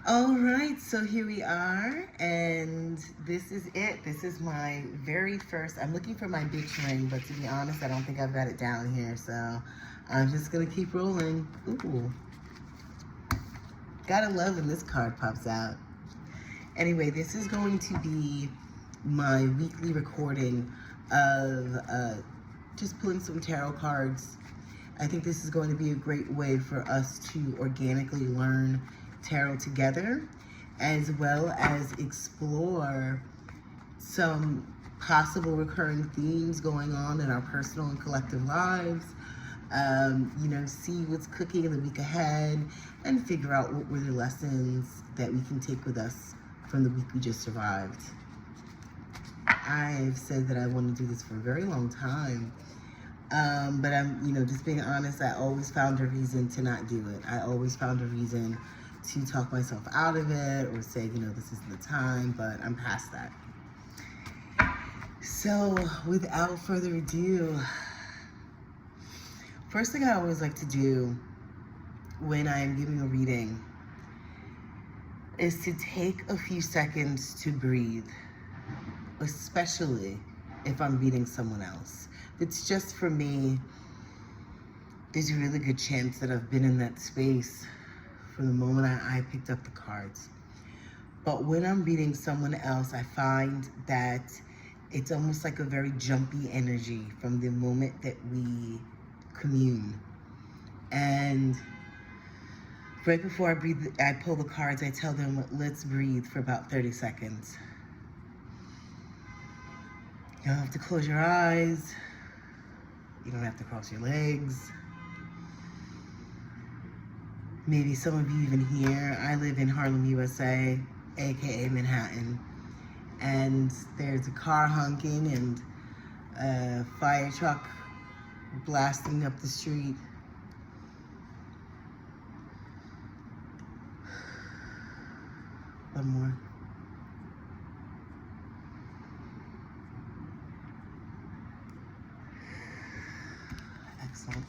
All right, so here we are, and this is it. This is my very first. I'm looking for my bitch ring, but to be honest, I don't think I've got it down here, so I'm just gonna keep rolling. Ooh, gotta love when this card pops out. Anyway, this is going to be my weekly recording of just pulling some tarot cards. I think this is going to be a great way for us to organically learn tarot together, as well as explore some possible recurring themes going on in our personal and collective lives. See what's cooking in the week ahead and figure out what were the lessons that we can take with us from the week we just survived. I've said that I want to do this for a very long time. But I'm, just being honest, I always found a reason to not do it. I always found a reason to talk myself out of it or say, this isn't the time, but I'm past that. So without further ado, first thing I always like to do when I'm giving a reading is to take a few seconds to breathe, especially if I'm reading someone else. If it's just for me, there's a really good chance that I've been in that space from the moment I picked up the cards. But when I'm reading someone else, I find that it's almost like a very jumpy energy from the moment that we commune. And right before I pull the cards, I tell them, let's breathe for about 30 seconds. You don't have to close your eyes. You don't have to cross your legs. Maybe some of you even here, I live in Harlem, USA, aka Manhattan. And there's a car honking and a fire truck blasting up the street. One more. Excellent.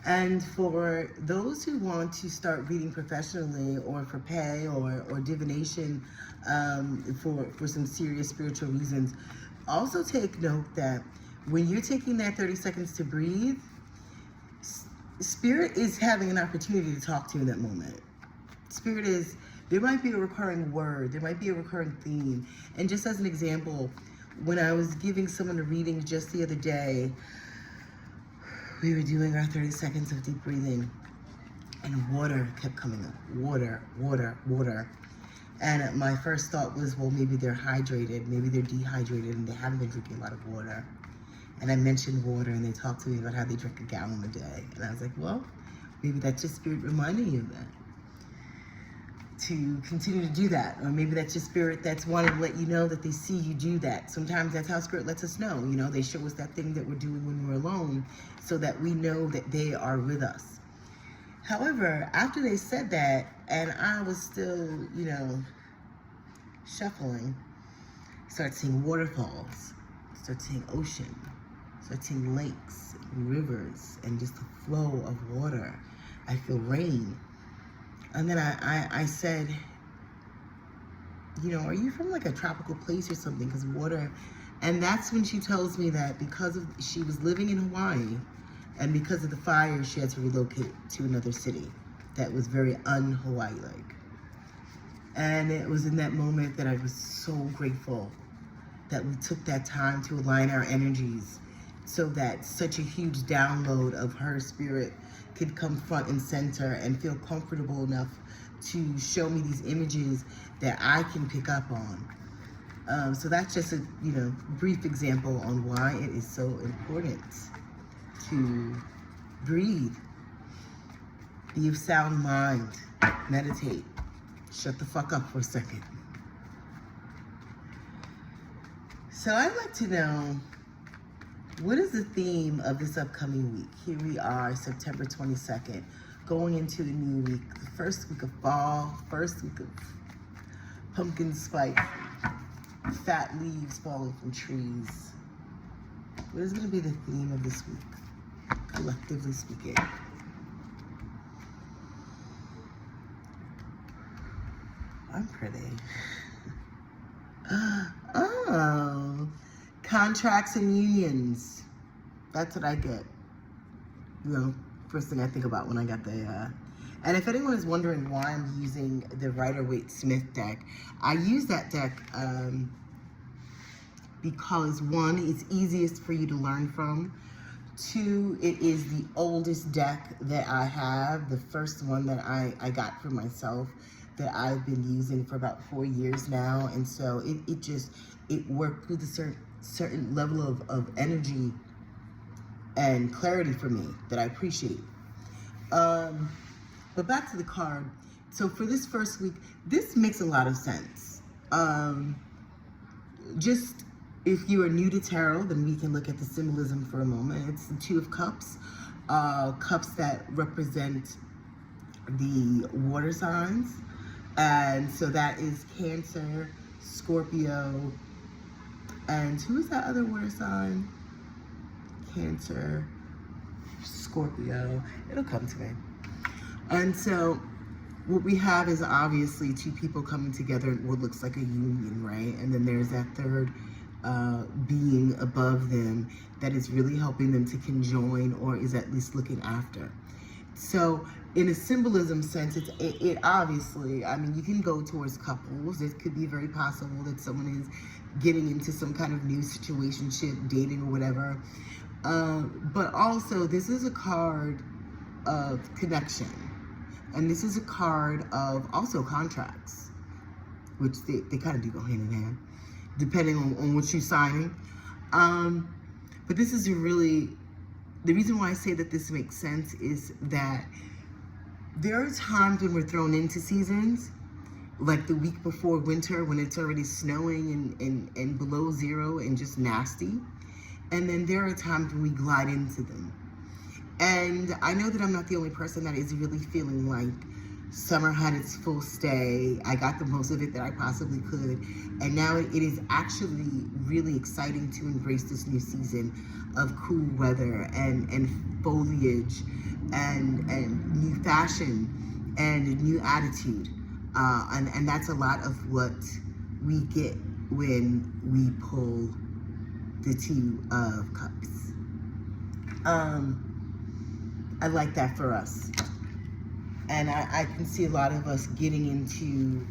And for those who want to start reading professionally or for pay or divination for some serious spiritual reasons, also take note that when you're taking that 30 seconds to breathe, Spirit is having an opportunity to talk to you in that moment. There might be a recurring word, there might be a recurring theme. And just as an example, when I was giving someone a reading just the other day, we were doing our 30 seconds of deep breathing and water kept coming up. Water, water, water. And my first thought was, well, maybe they're hydrated, maybe they're dehydrated and they haven't been drinking a lot of water. And I mentioned water and they talked to me about how they drink a gallon a day. And I was like, well, maybe that's just Spirit reminding you of that. To continue to do that. Or maybe that's just Spirit that's wanting to let you know that they see you do that. Sometimes that's how Spirit lets us know. They show us that thing that we're doing when we're alone so that we know that they are with us. However, after they said that, and I was still, shuffling, start seeing waterfalls, start seeing ocean, start seeing lakes, rivers, and just the flow of water. I feel rain. And then I said, are you from like a tropical place or something? Because water, and that's when she tells me that she was living in Hawaii, and because of the fire, she had to relocate to another city that was very un-Hawaii-like. And it was in that moment that I was so grateful that we took that time to align our energies so that such a huge download of her spirit could come front and center and feel comfortable enough to show me these images that I can pick up on. So that's just a brief example on why it is so important to breathe, be of sound mind, meditate, shut the fuck up for a second. So I'd like to know, what is the theme of this upcoming week? Here we are, September 22nd, going into a new week, the first week of fall, first week of pumpkin spice, fat leaves falling from trees. What is going to be the theme of this week, collectively speaking? I'm pretty. Oh, contracts and unions. That's what I get. You know, first thing I think about when I got the, and if anyone is wondering why I'm using the Rider-Waite-Smith deck, I use that deck because one, it's easiest for you to learn from. Two, it is the oldest deck that I have, the first one that I got for myself that I've been using for about 4 years now. And so it worked with a certain level of energy and clarity for me that I appreciate. But back to the card. So for this first week, this makes a lot of sense. Just if you are new to tarot, then we can look at the symbolism for a moment. It's the Two of Cups, cups that represent the water signs. And so that is Cancer, Scorpio, and who is that other water sign? Cancer, Scorpio. It'll come to me. And so what we have is obviously two people coming together in what looks like a union, right? And then there's that third being above them that is really helping them to conjoin, or is at least looking after. So in a symbolism sense, it obviously, I mean, you can go towards couples. It could be very possible that someone is getting into some kind of new situationship, dating or whatever. But also, this is a card of connection. And this is a card of also contracts, which they kind of do go hand in hand, depending on what you're signing. But this is really, the reason why I say that this makes sense is that there are times when we're thrown into seasons, like the week before winter when it's already snowing and below zero and just nasty. And then there are times when we glide into them. And I know that I'm not the only person that is really feeling like summer had its full stay. I got the most of it that I possibly could. And now it is actually really exciting to embrace this new season of cool weather and foliage and new fashion and a new attitude. And that's a lot of what we get when we pull the Two of Cups. I like that for us. And I can see a lot of us getting into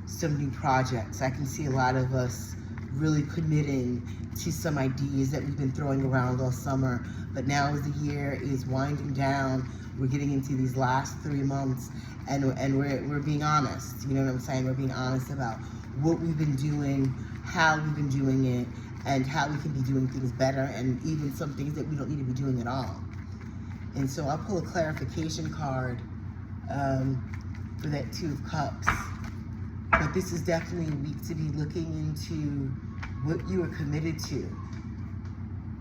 some new projects. I can see a lot of us really committing to some ideas that we've been throwing around all summer. But now as the year is winding down, we're getting into these last 3 months and we're being honest. You know what I'm saying? We're being honest about what we've been doing, how we've been doing it, and how we can be doing things better, and even some things that we don't need to be doing at all. And so I'll pull a clarification card for that Two of Cups. But this is definitely a week to be looking into what you are committed to.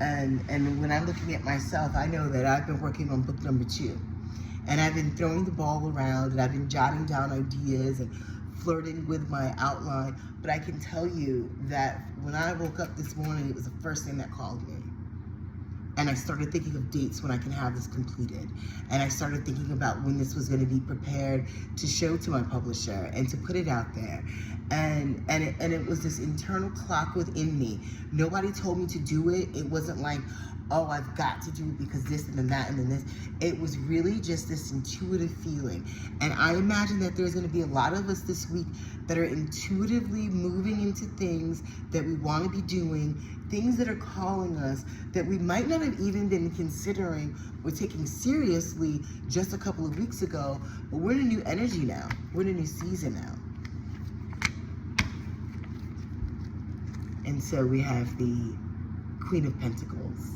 And when I'm looking at myself, I know that I've been working on book number 2. And I've been throwing the ball around, and I've been jotting down ideas and flirting with my outline. But I can tell you that when I woke up this morning, it was the first thing that called me. And I started thinking of dates when I can have this completed. And I started thinking about when this was going to be prepared to show to my publisher and to put it out there. And it was this internal clock within me. Nobody told me to do it. It wasn't like, oh, I've got to do it because this and then that and then this. It was really just this intuitive feeling. And I imagine that there's going to be a lot of us this week that are intuitively moving into things that we want to be doing, things that are calling us that we might not have even been considering or taking seriously just a couple of weeks ago. But we're in a new energy now. We're in a new season now. And so we have the Queen of Pentacles.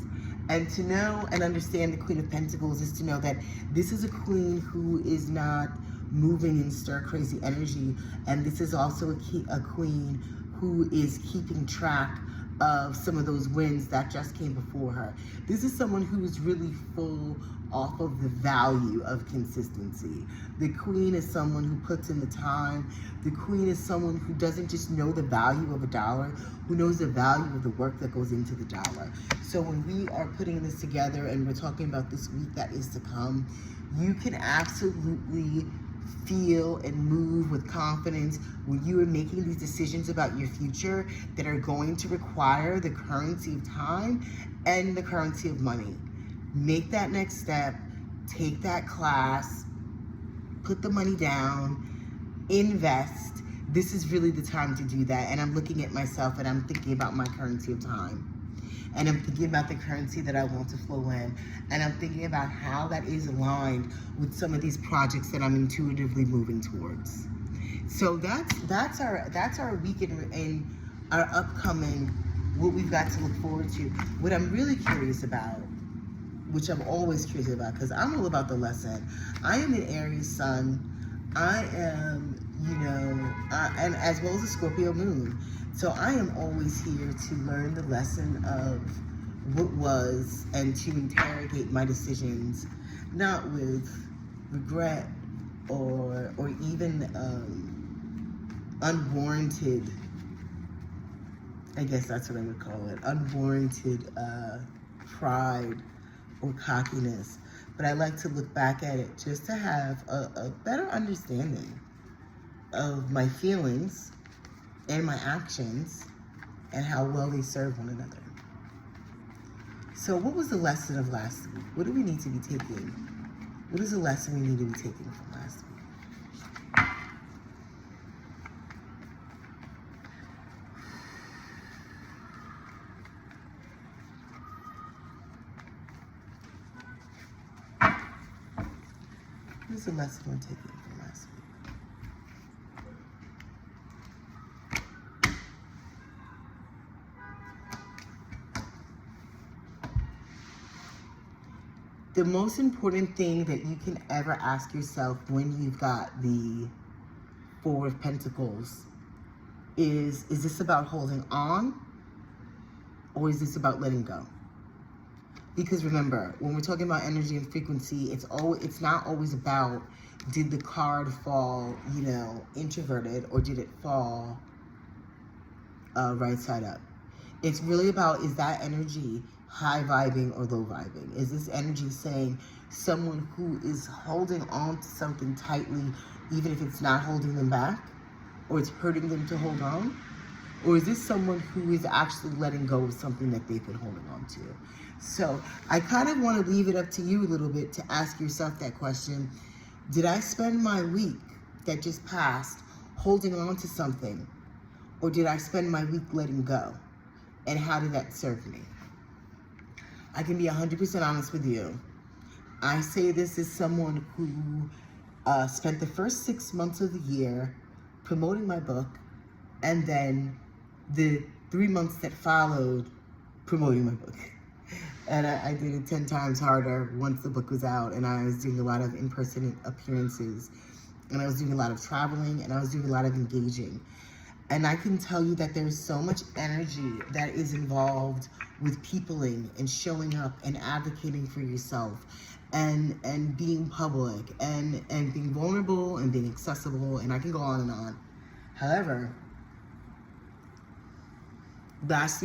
And to know and understand the Queen of Pentacles is to know that this is a queen who is not moving in stir-crazy energy. And this is also a queen who is keeping track of some of those wins that just came before her. This is someone who is really full off of the value of consistency. The queen is someone who puts in the time. The queen is someone who doesn't just know the value of a dollar, who knows the value of the work that goes into the dollar. So when we are putting this together and we're talking about this week that is to come, you can absolutely feel and move with confidence when you are making these decisions about your future that are going to require the currency of time and the currency of money. Make that next step, take that class, put the money down, invest. This is really the time to do that. And I'm looking at myself and I'm thinking about my currency of time. And I'm thinking about the currency that I want to flow in. And I'm thinking about how that is aligned with some of these projects that I'm intuitively moving towards. So that's our week in our upcoming, what we've got to look forward to. What I'm really curious about, which I'm always curious about, because I'm all about the lesson. I am an Aries sun. I am, and as well as a Scorpio moon. So I am always here to learn the lesson of what was and to interrogate my decisions, not with regret or even unwarranted, I guess that's what I would call it, unwarranted pride or cockiness. But I like to look back at it just to have a better understanding of my feelings and my actions and how well they serve one another. So what was the lesson of last week? What do we need to be taking? What is the lesson we need to be taking from last week? What is the lesson we're taking from last week? The most important thing that you can ever ask yourself when you've got the Four of Pentacles is this about holding on or is this about letting go? Because remember, when we're talking about energy and frequency, it's not always about, did the card fall, introverted, or did it fall right side up? It's really about, is that energy high vibing or low vibing? Is this energy saying someone who is holding on to something tightly, even if it's not holding them back, or it's hurting them to hold on? Or is this someone who is actually letting go of something that they've been holding on to? So I kind of want to leave it up to you a little bit to ask yourself that question. Did I spend my week that just passed holding on to something? Or did I spend my week letting go? And how did that serve me? I can be 100% honest with you. I say this as someone who spent the first 6 months of the year promoting my book, and then the 3 months that followed promoting my book. And I did it 10 times harder once the book was out, and I was doing a lot of in-person appearances, and I was doing a lot of traveling, and I was doing a lot of engaging. And I can tell you that there's so much energy that is involved with peopling and showing up and advocating for yourself and being public and being vulnerable and being accessible, and I can go on and on. However, last